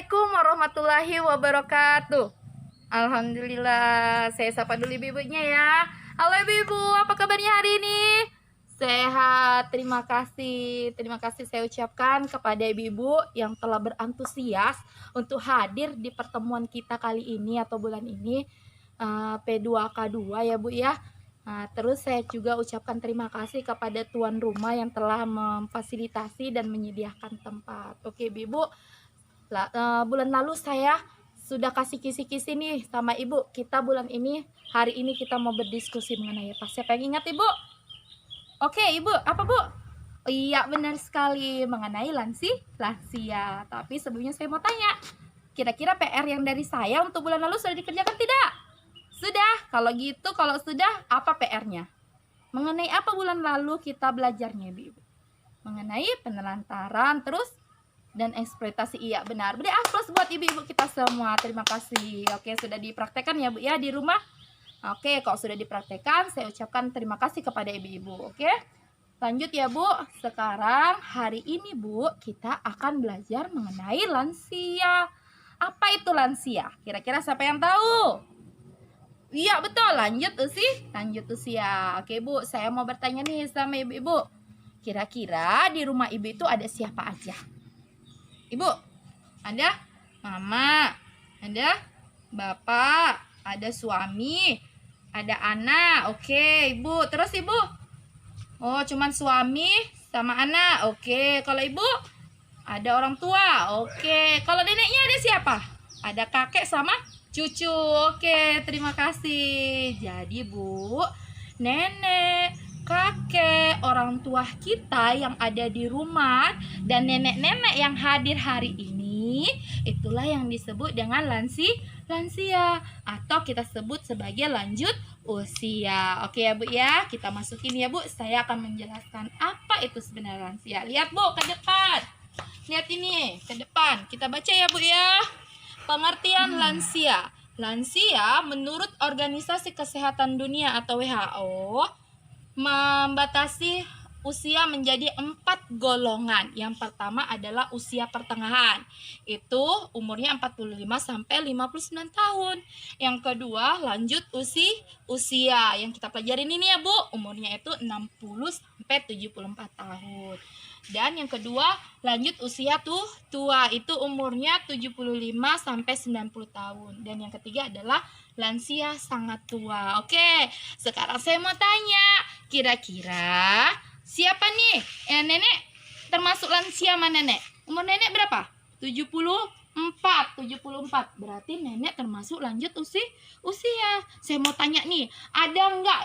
Assalamualaikum warahmatullahi wabarakatuh. Alhamdulillah, saya sapa dulu ibu-ibunya ya. Halo ibu-ibu, apa kabarnya hari ini? Sehat, terima kasih. Terima kasih saya ucapkan kepada ibu-ibu yang telah berantusias untuk hadir di pertemuan kita kali ini atau bulan ini, P2K2 ya Bu ya. Nah, terus saya juga ucapkan terima kasih kepada tuan rumah yang telah memfasilitasi dan menyediakan tempat. Oke ibu-ibu, bulan lalu saya sudah kasih kisi-kisi nih sama ibu. Kita bulan ini, hari ini kita mau berdiskusi mengenai apa? Siapa yang ingat ibu? Oke ibu, apa bu? Oh, iya benar sekali, mengenai lansia. Tapi sebelumnya saya mau tanya, kira-kira PR yang dari saya untuk bulan lalu sudah dikerjakan tidak? Sudah. Kalau gitu, kalau sudah, apa PR-nya? Mengenai apa bulan lalu kita belajarnya ibu? Mengenai penelantaran, terus dan eksploitasi. Iya benar. Beri aplaus buat ibu-ibu kita semua. Terima kasih. Oke, sudah dipraktekkan ya Bu ya di rumah. Oke, kalau sudah dipraktekkan, saya ucapkan terima kasih kepada ibu-ibu. Oke, lanjut ya Bu. Sekarang hari ini Bu, kita akan belajar mengenai lansia. Apa itu lansia? Kira-kira siapa yang tahu? Iya betul, lanjut usia. Oke Bu, saya mau bertanya nih sama ibu-ibu. Kira-kira di rumah ibu itu ada siapa aja? Ibu, ada mama, ada bapak, ada suami, ada anak. Oke, ibu. Terus ibu? Oh, cuman suami sama anak. Oke, kalau ibu ada orang tua. Oke, kalau neneknya ada siapa? Ada kakek sama cucu. Oke, terima kasih. Jadi bu, nenek, kakek, orang tua kita yang ada di rumah dan nenek-nenek yang hadir hari ini, itulah yang disebut dengan lansia atau kita sebut sebagai lanjut usia. Oke ya Bu ya, kita masukin ya Bu. Saya akan menjelaskan apa itu sebenarnya lansia. Lihat Bu ke depan. Lihat ini ke depan. Kita baca ya Bu ya. Pengertian lansia. Lansia menurut Organisasi Kesehatan Dunia atau WHO membatasi usia menjadi 4 golongan. Yang pertama adalah usia pertengahan. Itu umurnya 45 sampai 59 tahun. Yang kedua, lanjut usia yang kita pelajarin ini ya Bu, umurnya itu 60 sampai 74 tahun. Dan yang kedua, lanjut usia tua, itu umurnya 75 sampai 90 tahun. Dan yang ketiga adalah lansia sangat tua. Oke, sekarang saya mau tanya, kira-kira siapa nih? Nenek termasuk lansia mana nenek? Umur nenek berapa? 74. Berarti nenek termasuk lanjut usia. Saya mau tanya nih, ada nggak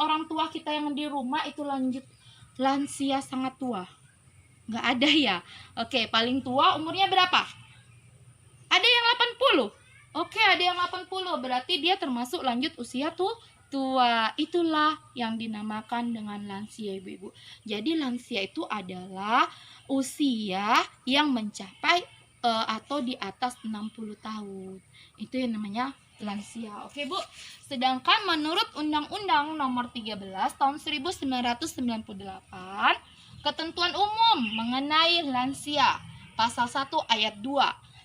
orang tua kita yang di rumah itu lanjut lansia sangat tua? Nggak ada ya? Oke, paling tua umurnya berapa? Ada yang 80. Oke, ada yang 80. Berarti dia termasuk lanjut usia tua. Itulah yang dinamakan dengan lansia ibu-ibu. Jadi lansia itu adalah usia yang mencapai atau di atas 60 tahun. Itu yang namanya lansia. Oke Bu. Sedangkan menurut Undang-Undang Nomor 13 Tahun 1998, ketentuan umum mengenai lansia, pasal 1 ayat 2.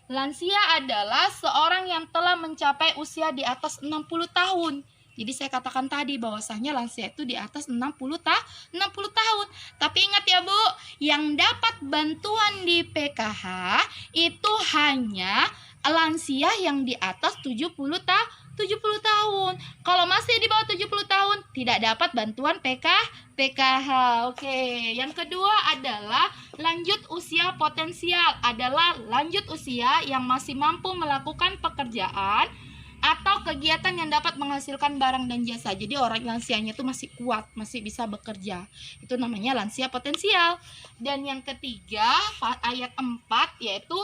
Lansia adalah seorang yang telah mencapai usia di atas 60 tahun. Jadi saya katakan tadi bahwasanya lansia itu di atas 60 tahun. Tapi ingat ya Bu, yang dapat bantuan di PKH itu hanya lansia yang di atas 70 tahun. Kalau masih di bawah 70 tahun tidak dapat bantuan PKH. Oke, yang kedua adalah lanjut usia potensial. Adalah lanjut usia yang masih mampu melakukan pekerjaan atau kegiatan yang dapat menghasilkan barang dan jasa. Jadi orang lansianya itu masih kuat, masih bisa bekerja. Itu namanya lansia potensial. Dan yang ketiga, ayat 4, yaitu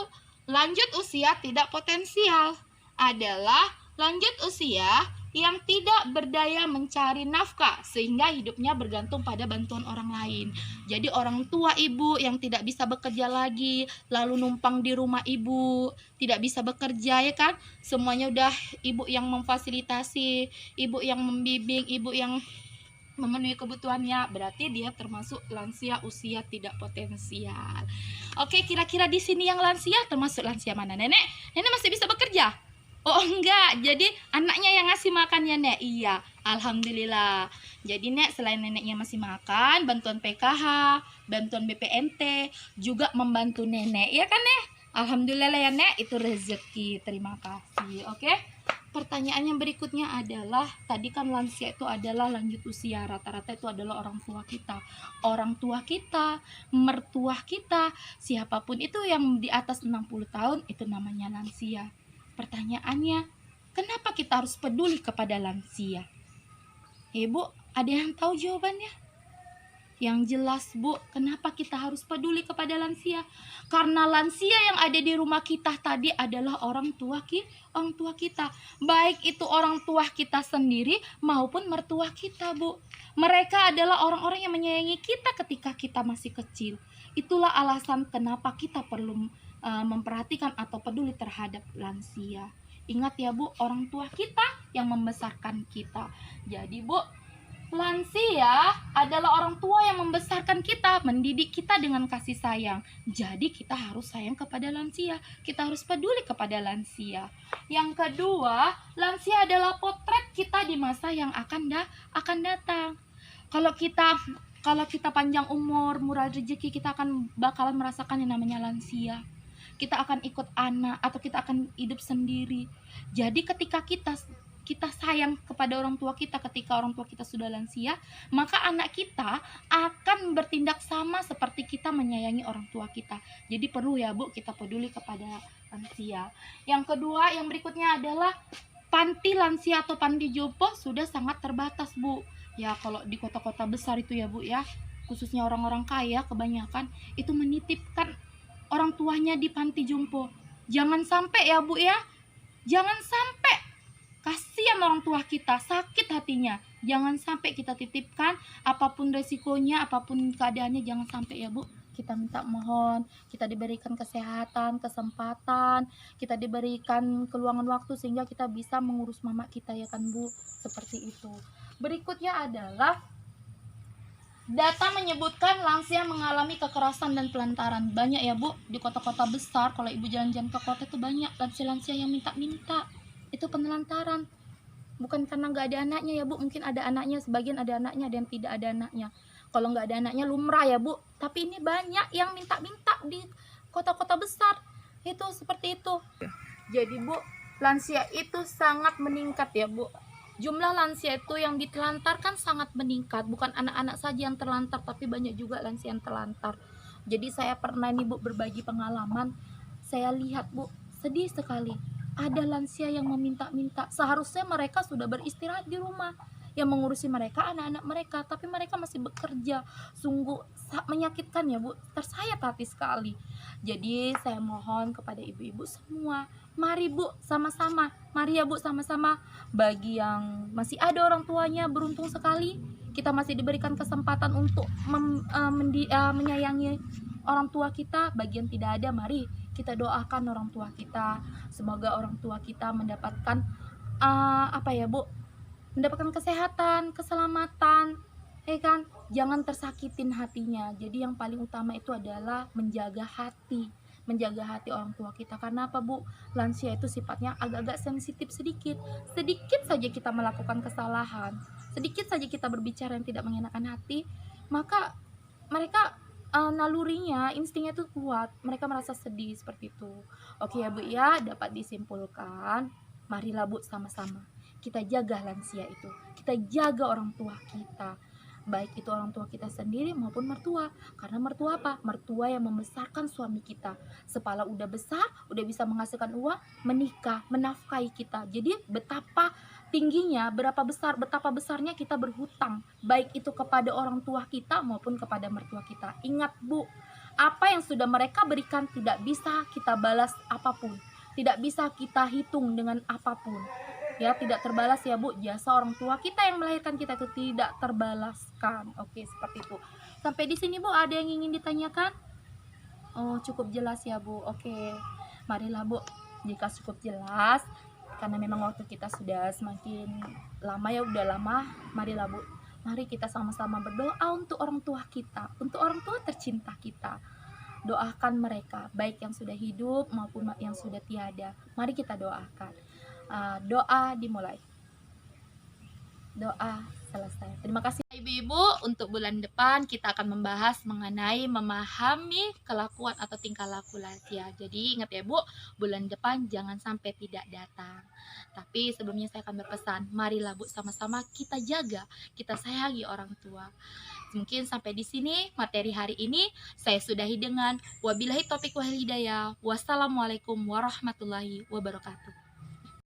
lanjut usia tidak potensial. Adalah lanjut usia yang tidak berdaya mencari nafkah sehingga hidupnya bergantung pada bantuan orang lain. Jadi orang tua ibu yang tidak bisa bekerja lagi, lalu numpang di rumah ibu, tidak bisa bekerja ya kan? Semuanya udah ibu yang memfasilitasi, ibu yang membimbing, ibu yang memenuhi kebutuhannya, berarti dia termasuk lansia usia tidak potensial. Oke, kira-kira di sini yang lansia termasuk lansia mana? Nenek? Nenek masih bisa bekerja? Oh enggak, jadi anaknya yang ngasih makan ya Nek? Iya, alhamdulillah. Jadi Nek, selain neneknya masih makan, bantuan PKH, bantuan BPNT, juga membantu nenek, ya kan Nek? Alhamdulillah ya Nek, itu rezeki. Terima kasih. Oke. Pertanyaan yang berikutnya adalah, tadi kan lansia itu adalah lanjut usia, rata-rata itu adalah orang tua kita. Orang tua kita, mertua kita, siapapun itu yang di atas 60 tahun itu namanya lansia. Pertanyaannya, kenapa kita harus peduli kepada lansia? Ibu, ada yang tahu jawabannya? Yang jelas Bu, kenapa kita harus peduli kepada lansia? Karena lansia yang ada di rumah kita tadi adalah orang tua kita. Baik itu orang tua kita sendiri maupun mertua kita Bu. Mereka adalah orang-orang yang menyayangi kita ketika kita masih kecil. Itulah alasan kenapa kita perlu memperhatikan atau peduli terhadap lansia. Ingat ya Bu, orang tua kita yang membesarkan kita. Jadi Bu, lansia adalah orang tua yang membesarkan kita, mendidik kita dengan kasih sayang. Jadi kita harus sayang kepada lansia, kita harus peduli kepada lansia. Yang kedua, lansia adalah potret kita di masa yang akan datang. Kalau kita panjang umur, murah rezeki, kita akan bakalan merasakan yang namanya lansia. Kita akan ikut anak atau kita akan hidup sendiri. Jadi ketika kita sayang kepada orang tua kita ketika orang tua kita sudah lansia, maka anak kita akan bertindak sama seperti kita menyayangi orang tua kita. Jadi perlu ya Bu, kita peduli kepada lansia. Yang kedua, yang berikutnya adalah panti lansia atau panti jompo sudah sangat terbatas Bu. Ya kalau di kota-kota besar itu ya Bu ya, khususnya orang-orang kaya kebanyakan itu menitipkan orang tuanya di panti jompo. Jangan sampai ya Bu ya, jangan sampai. Kasihan orang tua kita, sakit hatinya. Jangan sampai kita titipkan, apapun resikonya, apapun keadaannya, jangan sampai ya Bu. Kita minta mohon, kita diberikan kesehatan, kesempatan, kita diberikan keluangan waktu sehingga kita bisa mengurus mama kita ya kan Bu. Seperti itu. Berikutnya adalah data menyebutkan lansia mengalami kekerasan dan pelantaran. Banyak ya Bu, di kota-kota besar, kalau Ibu jalan-jalan ke kota itu banyak lansia-lansia yang minta-minta. Itu penelantaran, bukan karena nggak ada anaknya ya Bu, mungkin ada anaknya, sebagian ada anaknya, ada yang tidak ada anaknya. Kalau nggak ada anaknya lumrah ya Bu, tapi ini banyak yang minta-minta di kota-kota besar, itu seperti itu. Jadi Bu, lansia itu sangat meningkat ya Bu. Jumlah lansia itu yang ditelantarkan sangat meningkat, bukan anak-anak saja yang terlantar, tapi banyak juga lansia yang terlantar. Jadi saya pernah nih Bu berbagi pengalaman, saya lihat Bu, sedih sekali. Ada lansia yang meminta-minta, seharusnya mereka sudah beristirahat di rumah, yang mengurusi mereka anak-anak mereka, tapi mereka masih bekerja. Sungguh menyakitkan ya Bu, tersayat hati sekali. Jadi saya mohon kepada ibu-ibu semua, mari Bu sama-sama, mari ya Bu sama-sama. Bagi yang masih ada orang tuanya, beruntung sekali kita masih diberikan kesempatan untuk menyayangi orang tua kita. Bagi yang tidak ada, mari kita doakan orang tua kita, semoga orang tua kita mendapatkan mendapatkan kesehatan, keselamatan, ya kan? Jangan tersakitin hatinya. Jadi yang paling utama itu adalah menjaga hati orang tua kita. Karena apa Bu? Lansia itu sifatnya agak-agak sensitif sedikit saja kita melakukan kesalahan, sedikit saja kita berbicara yang tidak mengenakan hati, maka mereka nalurinya, instingnya itu kuat, mereka merasa sedih seperti itu. Oke ya Bu ya, dapat disimpulkan, marilah Bu sama-sama kita jaga lansia itu, kita jaga orang tua kita, baik itu orang tua kita sendiri maupun mertua. Karena mertua apa? Mertua yang membesarkan suami kita, sepala udah besar, udah bisa menghasilkan uang, menikah, menafkahi kita. Jadi betapa tingginya, betapa besarnya kita berhutang, baik itu kepada orang tua kita maupun kepada mertua kita. Ingat Bu, apa yang sudah mereka berikan tidak bisa kita balas apapun, tidak bisa kita hitung dengan apapun. Ya, tidak terbalas ya Bu, jasa orang tua kita yang melahirkan kita itu tidak terbalaskan. Oke, seperti itu. Sampai di sini Bu, ada yang ingin ditanyakan? Oh, cukup jelas ya Bu. Oke, marilah Bu, jika cukup jelas, karena memang waktu kita sudah semakin lama ya, udah lama, marilah Bu, mari kita sama-sama berdoa untuk orang tua kita, untuk orang tua tercinta kita. doakan mereka, baik yang sudah hidup maupun yang sudah tiada. Mari kita doakan. Doa dimulai. Doa selesai. Terima kasih ibu-ibu. Untuk bulan depan kita akan membahas mengenai memahami kelakuan atau tingkah laku lansia. Jadi ingat ya Bu, bulan depan jangan sampai tidak datang. Tapi sebelumnya saya akan berpesan, marilah Bu sama-sama kita jaga, kita sayangi orang tua. Mungkin sampai di sini materi hari ini saya sudahi dengan wabillahi taufiq wal hidayah. Wassalamualaikum warahmatullahi wabarakatuh.